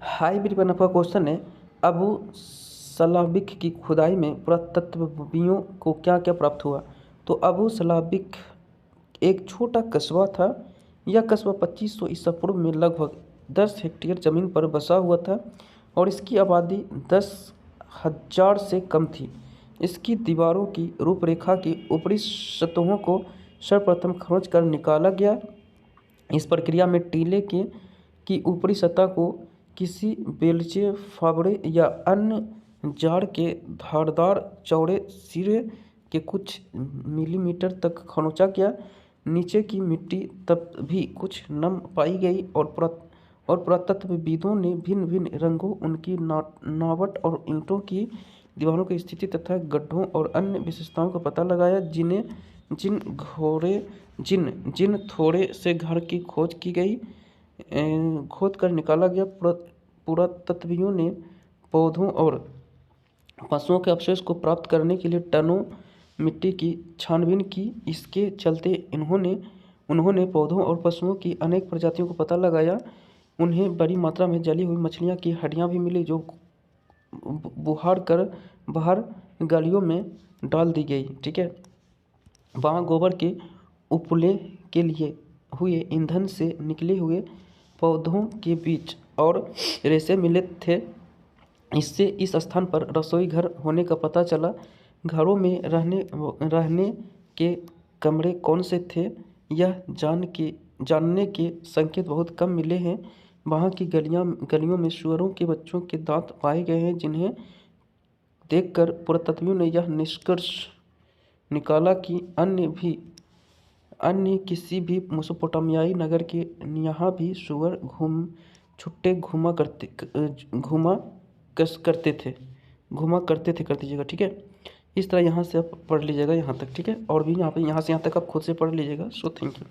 High Britain का question है, अबू सलाबिक की खुदाई में पुरातत्वविदों को क्या क्या प्राप्त हुआ। तो अबू सलाबिक एक छोटा कस्बा था। यह कस्बा 2500 ईसा पूर्व में लगभग 10 हेक्टेयर जमीन पर बसा हुआ था और इसकी आबादी 10,000 से कम थी। इसकी दीवारों की रूपरेखा की ऊपरी सतहों को सर्वप्रथम खरोंच कर निकाला गया। इस प्रक्रिया में टीले की ऊपरी सतह को किसी बेलचे, फावड़े या अन्य जाड़ के धारदार चौड़े सिरे के कुछ मिलीमीटर तक खरोंचा गया। नीचे की मिट्टी तब भी कुछ नम पाई गई और पुरातत्वविदों ने भिन्न भिन्न रंगों, उनकी नावट और ईंटों की दीवारों की स्थिति तथा गड्ढों और अन्य विशेषताओं का पता लगाया। जिन थोड़े से घर की खोज की गई, खोद कर निकाला गया। पुरातत्वविदों ने पौधों और पशुओं के अवशेष को प्राप्त करने के लिए टनों मिट्टी की छानबीन की। इसके चलते उन्होंने पौधों और पशुओं की अनेक प्रजातियों को पता लगाया। उन्हें बड़ी मात्रा में जली हुई मछलियाँ की हड्डियाँ भी मिली, जो बुहार कर बाहर गलियों में डाल दी गई। ठीक है, वहाँ गोबर के उपले के लिए हुए ईंधन से निकले हुए पौधों के बीज और रेशे मिले थे। इससे इस स्थान पर रसोई घर होने का पता चला। घरों में रहने के कमरे कौन से थे, यह जानने के संकेत बहुत कम मिले हैं। वहाँ की गलियों में सुअरों के बच्चों के दांत पाए गए हैं, जिन्हें देखकर पुरातत्वविदों ने यह निष्कर्ष निकाला कि अन्य किसी भी मेसोपोटामियाई नगर के यहाँ भी सुअर छुट्टे घुमा करते थे कर दीजिएगा। ठीक है, इस तरह यहाँ से आप पढ़ लीजिएगा यहाँ तक। ठीक है, और भी यहाँ से यहाँ तक आप खुद से पढ़ लीजिएगा। So thank you.